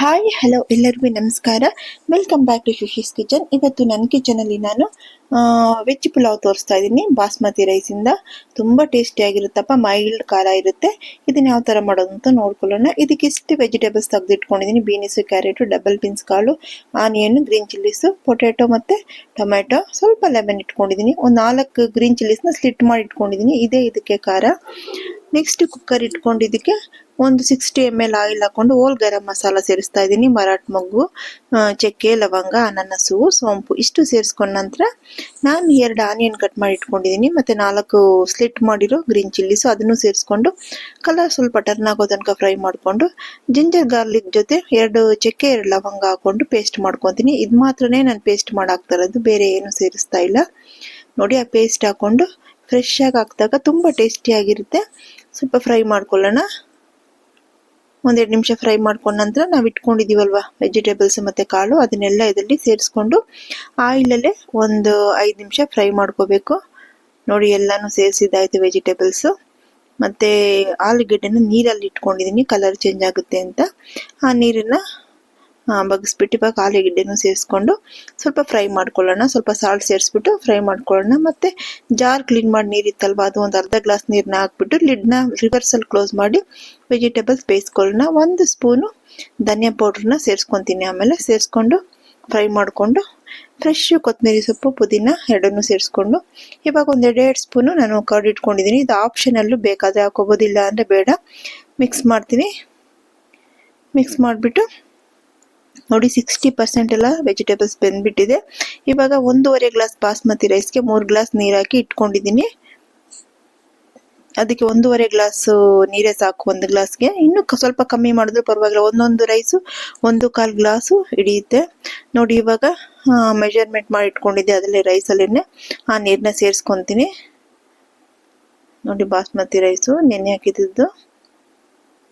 Hi hello ಎಲ್ಲರಿಗೂ ನಮಸ್ಕಾರ. Welcome back to Shushi's kitchen. ಇವತ್ತು ನನ್ನ ಕಿಚನಲ್ಲಿ ನಾನು ವೆಜ್ ಪುಲಾವ್ ತೋರಿಸ್ತಾ ಇದ್ದೀನಿ ಬಾಸ್ಮತಿ ರೈಸಿಂದ. ತುಂಬ ಟೇಸ್ಟಿಯಾಗಿರುತ್ತಪ್ಪ, ಮೈಲ್ಡ್ ಖಾರ ಇರುತ್ತೆ. ಇದನ್ನು ಯಾವ ಥರ ಮಾಡೋದು ಅಂತ ನೋಡ್ಕೊಳ್ಳೋಣ. ಇದಕ್ಕೆ ಇಷ್ಟು ವೆಜಿಟೇಬಲ್ಸ್ ತೆಗೆದಿಟ್ಕೊಂಡಿದ್ದೀನಿ: ಬೀನಿಸು, ಕ್ಯಾರೆಟು, ಡಬಲ್ ಬೀನ್ಸ್ ಕಾಳು, ಆನಿಯನ್, ಗ್ರೀನ್ ಚಿಲ್ಲೀಸು, ಪೊಟ್ಯಾಟೊ ಮತ್ತು ಟೊಮ್ಯಾಟೊ, ಸ್ವಲ್ಪ ಲೆಮನ್ ಇಟ್ಕೊಂಡಿದ್ದೀನಿ. ಒಂದು 4 ಗ್ರೀನ್ ಚಿಲ್ಲೀಸ್ನ ಸ್ಲಿಟ್ ಮಾಡಿ ಇಟ್ಕೊಂಡಿದ್ದೀನಿ. ಇದೇ ಇದಕ್ಕೆ ಖಾರ. ನೆಕ್ಸ್ಟ್ ಕುಕ್ಕರ್ ಇಟ್ಕೊಂಡು ಇದಕ್ಕೆ ಒಂದು 60 ml ಆಯಿಲ್ ಹಾಕೊಂಡು ಹೋಲ್ ಗರಂ ಮಸಾಲ ಸೇರಿಸ್ತಾ ಇದ್ದೀನಿ. ಮರಾಠ ಮೊಗ್ಗು, ಚಕ್ಕೆ, ಲವಂಗ, ಅನನಸು, ಸೋಂಪು ಇಷ್ಟು ಸೇರಿಸ್ಕೊಂಡ ನಂತರ ನಾನು 2 ಆನಿಯನ್ ಕಟ್ ಮಾಡಿ ಇಟ್ಕೊಂಡಿದ್ದೀನಿ. ಮತ್ತು 4 ಸ್ಲಿಟ್ ಮಾಡಿರೋ ಗ್ರೀನ್ ಚಿಲ್ಲೀಸು ಅದನ್ನು ಸೇರಿಸ್ಕೊಂಡು ಕಲರ್ ಸ್ವಲ್ಪ ಟರ್ನ್ ಆಗೋ ತನಕ ಫ್ರೈ ಮಾಡಿಕೊಂಡು ಜಿಂಜರ್ ಗಾರ್ಲಿಕ್ ಜೊತೆ 2 ಚಕ್ಕೆ 2 ಲವಂಗ ಹಾಕೊಂಡು ಪೇಸ್ಟ್ ಮಾಡ್ಕೊತೀನಿ. ಇದು ಮಾತ್ರನೇ ನಾನು ಪೇಸ್ಟ್ ಮಾಡಾಕ್ತಾ ಇರೋದು, ಬೇರೆ ಏನು ಸೇರಿಸ್ತಾ ಇಲ್ಲ. ನೋಡಿ, ಆ ಪೇಸ್ಟ್ ಹಾಕೊಂಡು ಫ್ರೆಶ್ ಆಗಿ ಹಾಕಿದಾಗ ತುಂಬ ಟೇಸ್ಟಿಯಾಗಿರುತ್ತೆ. ಸ್ವಲ್ಪ ಫ್ರೈ ಮಾಡ್ಕೊಳ್ಳೋಣ. 1-2 ನಿಮಿಷ ಫ್ರೈ ಮಾಡ್ಕೊಂಡ ನಂತರ ನಾವು ಇಟ್ಕೊಂಡಿದ್ದೀವಲ್ವ ವೆಜಿಟೇಬಲ್ಸ್ ಮತ್ತು ಕಾಳು, ಅದನ್ನೆಲ್ಲ ಇದರಲ್ಲಿ ಸೇರಿಸ್ಕೊಂಡು ಆಯಿಲಲ್ಲೇ ಒಂದು 5 ನಿಮಿಷ ಫ್ರೈ ಮಾಡ್ಕೋಬೇಕು. ನೋಡಿ, ಎಲ್ಲನೂ ಸೇರಿಸಿದ್ದಾಯ್ತು ವೆಜಿಟೇಬಲ್ಸು. ಮತ್ತು ಆಲೂಗೆಡ್ಡೆನ ನೀರಲ್ಲಿ ಇಟ್ಕೊಂಡಿದ್ದೀನಿ ಕಲರ್ ಚೇಂಜ್ ಆಗುತ್ತೆ ಅಂತ. ಆ ನೀರನ್ನು ಬಗ್ಗಿಸ್ಬಿಟ್ಟು ಇವಾಗ ಆಲೂಗೆಡ್ಡೆನೂ ಸೇರಿಸ್ಕೊಂಡು ಸ್ವಲ್ಪ ಫ್ರೈ ಮಾಡ್ಕೊಳ್ಳೋಣ. ಸ್ವಲ್ಪ ಸಾಲ್ಟ್ ಸೇರಿಸ್ಬಿಟ್ಟು ಫ್ರೈ ಮಾಡ್ಕೊಳ್ಳೋಣ. ಮತ್ತು ಜಾರ್ ಕ್ಲೀನ್ ಮಾಡಿ ನೀರಿತ್ತಲ್ವ, ಅದು ಒಂದು ಅರ್ಧ ಗ್ಲಾಸ್ ನೀರನ್ನ ಹಾಕ್ಬಿಟ್ಟು ಲಿಡ್ನ ರಿವರ್ಸಲ್ಲಿ ಕ್ಲೋಸ್ ಮಾಡಿ ವೆಜಿಟೇಬಲ್ಸ್ ಬೇಯಿಸ್ಕೊಳ್ಳೋಣ. 1 ಸ್ಪೂನು ಧನಿಯಾ ಪೌಡ್ರನ್ನ ಸೇರಿಸ್ಕೊತೀನಿ. ಆಮೇಲೆ ಸೇರಿಸ್ಕೊಂಡು ಫ್ರೈ ಮಾಡಿಕೊಂಡು ಫ್ರೆಶ್ ಕೊತ್ತಂಬರಿ ಸೊಪ್ಪು, ಪುದೀನ ಎರಡನ್ನೂ ಸೇರಿಸ್ಕೊಂಡು ಇವಾಗ 1-2 ಸ್ಪೂನು ನಾನು ಕರ್ಡ್ ಇಟ್ಕೊಂಡಿದ್ದೀನಿ. ಇದು ಆಪ್ಷನಲ್ಲು, ಬೇಕಾದರೆ ಹಾಕೋಬೋದಿಲ್ಲ ಅಂದರೆ ಬೇಡ. ಮಿಕ್ಸ್ ಮಾಡ್ತೀನಿ. ಮಿಕ್ಸ್ ಮಾಡಿಬಿಟ್ಟು ನೋಡಿ 60% ಎಲ್ಲ ವೆಜಿಟೇಬಲ್ಸ್ ಬೆಂದ್ಬಿಟ್ಟಿದೆ. ಇವಾಗ 1.5 ಗ್ಲಾಸ್ ಬಾಸ್ಮತಿ ರೈಸ್ಗೆ 3 ಗ್ಲಾಸ್ ನೀರು ಹಾಕಿ ಇಟ್ಕೊಂಡಿದ್ದೀನಿ. ಅದಕ್ಕೆ 1.5 ಗ್ಲಾಸು ನೀರೇ ಸಾಕು 1 ಗ್ಲಾಸ್ಗೆ. ಇನ್ನೂ ಸ್ವಲ್ಪ ಕಮ್ಮಿ ಮಾಡಿದ್ರು ಪರವಾಗಿಲ್ಲ. ಒಂದೊಂದು ರೈಸು 1.25 ಗ್ಲಾಸು ಹಿಡಿಯುತ್ತೆ. ನೋಡಿ, ಇವಾಗ ಮೆಜರ್ಮೆಂಟ್ ಮಾಡಿ ಇಟ್ಕೊಂಡಿದ್ದೆ ಅದರಲ್ಲೇ ರೈಸಲ್ಲೇ ಆ ನೀರನ್ನ ಸೇರಿಸ್ಕೊತೀನಿ. ನೋಡಿ, ಬಾಸ್ಮತಿ ರೈಸು ನೆನೆ ಹಾಕಿದ್ದು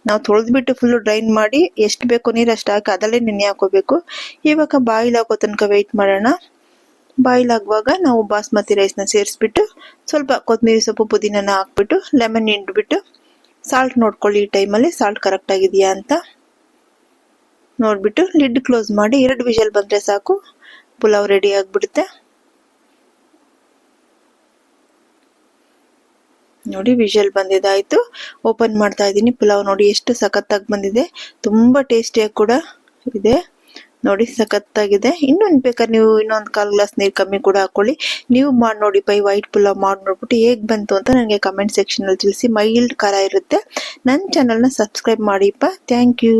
ನಾವು ತೊಳೆದ್ಬಿಟ್ಟು ಫುಲ್ಲು ಡ್ರೈನ್ ಮಾಡಿ ಎಷ್ಟು ಬೇಕೋ ನೀರು ಅಷ್ಟು ಹಾಕಿ ಅದರಲ್ಲೇ ನೆನೆ ಹಾಕೋಬೇಕು. ಇವಾಗ ಬಾಯ್ಲ್ ಆಗೋ ತನಕ ವೆಯ್ಟ್ ಮಾಡೋಣ. ಬಾಯ್ಲ್ ಆಗುವಾಗ ನಾವು ಬಾಸ್ಮತಿ ರೈಸ್ನ ಸೇರಿಸ್ಬಿಟ್ಟು ಸ್ವಲ್ಪ ಕೊತ್ತಂಬರಿ ಸೊಪ್ಪು, ಪುದೀನನ ಹಾಕ್ಬಿಟ್ಟು ಲೆಮನ್ ಹಿಂಡ್ಬಿಟ್ಟು ಸಾಲ್ಟ್ ನೋಡ್ಕೊಳ್ಳಿ. ಈ ಟೈಮಲ್ಲಿ ಸಾಲ್ಟ್ ಕರೆಕ್ಟ್ ಆಗಿದೆಯಾ ಅಂತ ನೋಡಿಬಿಟ್ಟು ಲಿಡ್ ಕ್ಲೋಸ್ ಮಾಡಿ 2 ವಿಷಲ್ ಬಂದರೆ ಸಾಕು, ಪುಲಾವ್ ರೆಡಿ ಆಗಿಬಿಡುತ್ತೆ. ನೋಡಿ, ವಿಷಲ್ ಬಂದಿದ್ದಾಯ್ತು. ಓಪನ್ ಮಾಡ್ತಾ ಇದ್ದೀನಿ. ಪುಲಾವ್ ನೋಡಿ ಎಷ್ಟು ಸಖತ್ತಾಗಿ ಬಂದಿದೆ, ತುಂಬ ಟೇಸ್ಟಿಯಾಗಿ ಕೂಡ ಇದೆ. ನೋಡಿ, ಸಖತ್ತಾಗಿದೆ. ಇನ್ನೊಂದು ಬೇಕಾದ್ರೆ ನೀವು ಇನ್ನೊಂದು 1/4 ಗ್ಲಾಸ್ ನೀರು ಕಮ್ಮಿ ಕೂಡ ಹಾಕೊಳ್ಳಿ. ನೀವು ಮಾಡಿ ನೋಡಿ ವೈಟ್ ಪುಲಾವ್ ಮಾಡಿ ನೋಡ್ಬಿಟ್ಟು ಹೇಗೆ ಬಂತು ಅಂತ ನನಗೆ ಕಮೆಂಟ್ ಸೆಕ್ಷನಲ್ಲಿ ತಿಳಿಸಿ. ಮೈಲ್ಡ್ ಖಾರ ಇರುತ್ತೆ. ನನ್ನ ಚಾನಲ್ನ ಸಬ್ಸ್ಕ್ರೈಬ್ ಮಾಡಿಪ್ಪ. Thank you.